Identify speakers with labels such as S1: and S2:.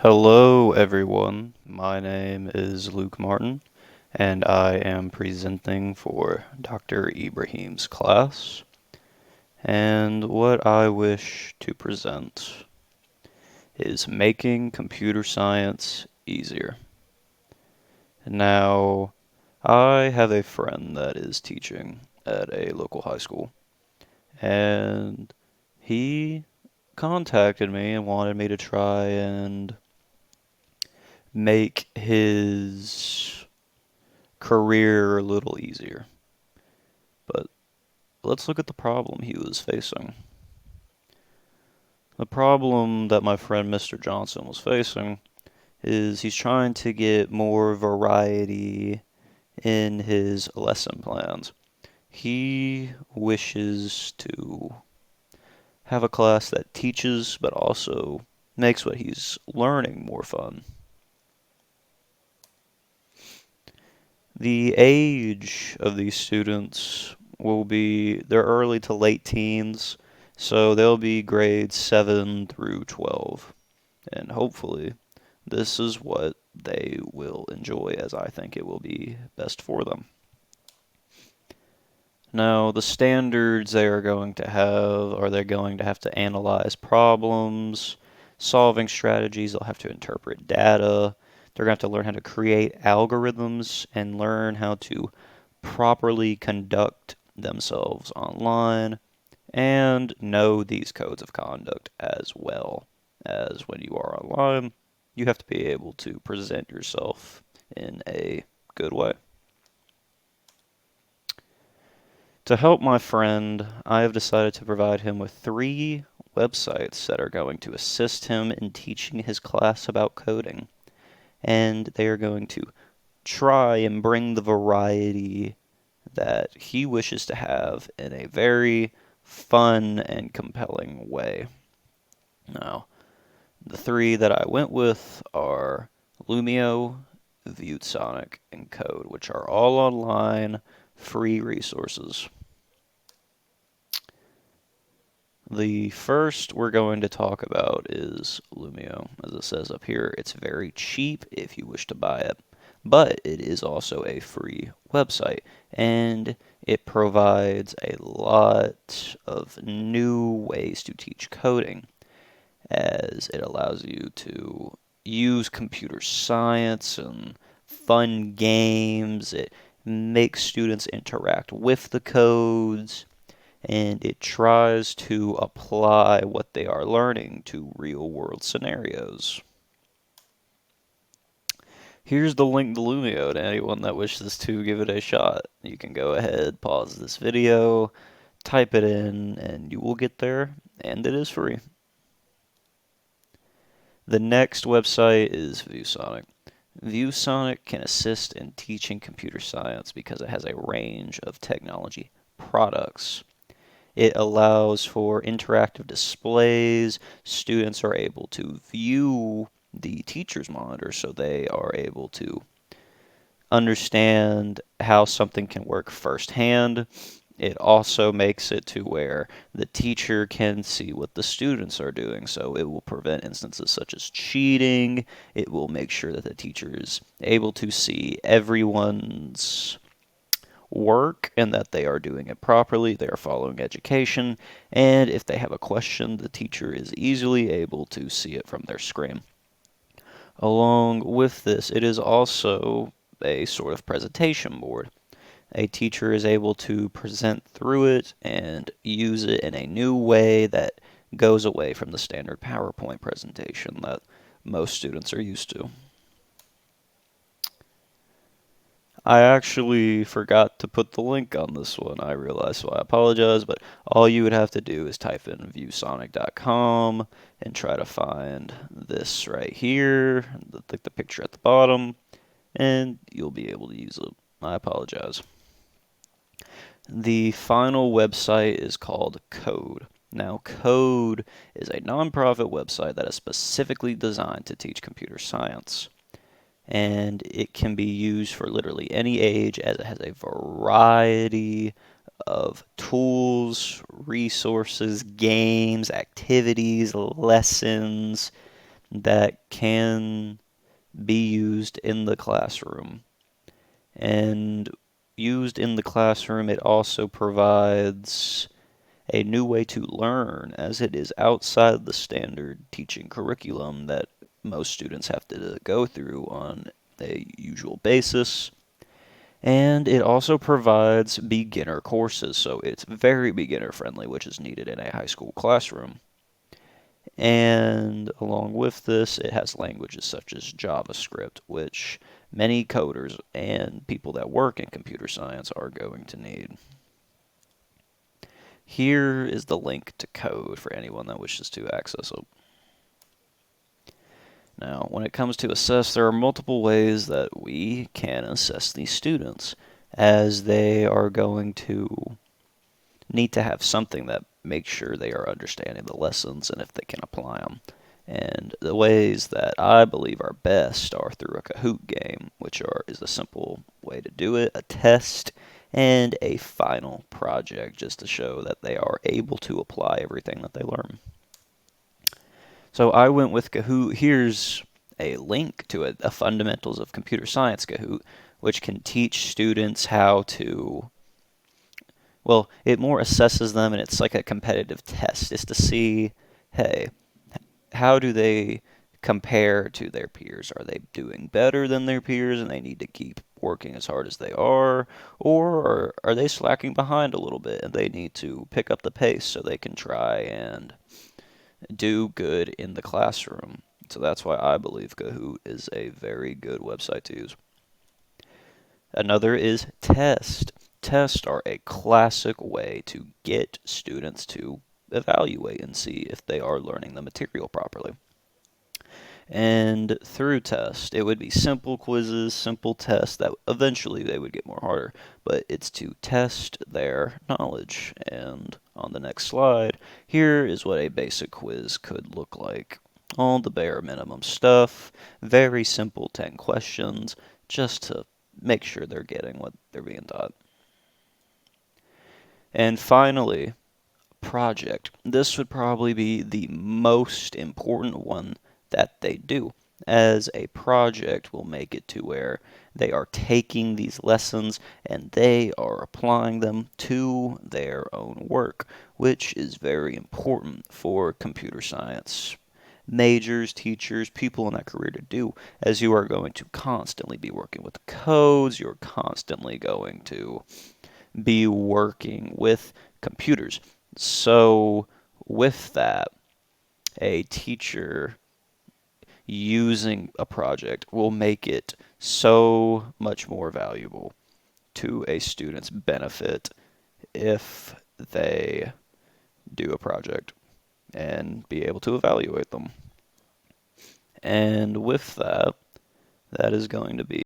S1: Hello, everyone. My name is Luke Martin, and I am presenting for Dr. Ibrahim's class. And what I wish to present is making computer science easier. Now, I have a friend that is teaching at a local high school, and he contacted me and wanted me to try and make his career a little easier. But let's look at the problem he was facing. The problem that my friend Mr. Johnson was facing is he's trying to get more variety in his lesson plans. He wishes to have a class that teaches but also makes what he's learning more fun. The age of these students will be their early to late teens, so they'll be grades 7 through 12. And hopefully, this is what they will enjoy, as I think it will be best for them. Now, the standards they are going to have are they're going to have to analyze problems, solving strategies, they'll have to interpret data, they're going to have to learn how to create algorithms and learn how to properly conduct themselves online and know these codes of conduct as well as when you are online. You have to be able to present yourself in a good way. To help my friend, I have decided to provide him with 3 websites that are going to assist him in teaching his class about coding. And they are going to try and bring the variety that he wishes to have in a very fun and compelling way. Now, the 3 that I went with are Lumio, ViewSonic, and Code, which are all online free resources. The first we're going to talk about is Lumio. As it says up here, it's very cheap if you wish to buy it, but it is also a free website, and it provides a lot of new ways to teach coding, as it allows you to use computer science and fun games. It makes students interact with the codes, and it tries to apply what they are learning to real world scenarios. Here's the link to Lumio to anyone that wishes to give it a shot. You can go ahead, pause this video, type it in, and you will get there, and it is free. The next website is ViewSonic. ViewSonic can assist in teaching computer science because it has a range of technology products. It allows for interactive displays. Students are able to view the teacher's monitor so they are able to understand how something can work firsthand. It also makes it to where the teacher can see what the students are doing, so it will prevent instances such as cheating. It will make sure that the teacher is able to see everyone's work and that they are doing it properly, they are following education, and if they have a question, the teacher is easily able to see it from their screen. Along with this, it is also a sort of presentation board. A teacher is able to present through it and use it in a new way that goes away from the standard PowerPoint presentation that most students are used to. I actually forgot to put the link on this one, I realize, so I apologize, but all you would have to do is type in viewsonic.com and try to find this right here, the picture at the bottom, and you'll be able to use it. I apologize. The final website is called Code. Now, Code is a nonprofit website that is specifically designed to teach computer science, and it can be used for literally any age as it has a variety of tools, resources, games, activities, lessons, that can be used in the classroom. And used in the classroom, it also provides a new way to learn, as it is outside the standard teaching curriculum that most students have to go through on a usual basis. And it also provides beginner courses, so it's very beginner friendly, which is needed in a high school classroom. And along with this, it has languages such as JavaScript, which many coders and people that work in computer science are going to need. Here is the link to code for anyone that wishes to access it. Now, when it comes to assess, there are multiple ways that we can assess these students, as they are going to need to have something that makes sure they are understanding the lessons and if they can apply them. And the ways that I believe are best are through a Kahoot game, which is a simple way to do it, a test, and a final project, just to show that they are able to apply everything that they learn. So I went with Kahoot. Here's a link to a Fundamentals of Computer Science Kahoot, which can teach students how to, well, it more assesses them, and it's like a competitive test. It's to see, hey, how do they compare to their peers? Are they doing better than their peers and they need to keep working as hard as they are? Or are they slacking behind a little bit and they need to pick up the pace so they can try and do good in the classroom? So that's why I believe Kahoot is a very good website to use. Another is Test. Tests are a classic way to get students to evaluate and see if they are learning the material properly. And through test, it would be simple quizzes, simple tests that eventually they would get more harder, but it's to test their knowledge. And on the next slide, here is what a basic quiz could look like. All the bare minimum stuff, very simple 10 questions, just to make sure they're getting what they're being taught. And finally, project. This would probably be the most important one that they do, as a project will make it to where they are taking these lessons and they are applying them to their own work, which is very important for computer science majors, teachers, people in that career to do, as you are going to constantly be working with codes, you're constantly going to be working with computers. So, with that, a teacher using a project will make it so much more valuable to a student's benefit if they do a project and be able to evaluate them. And with that, that is going to be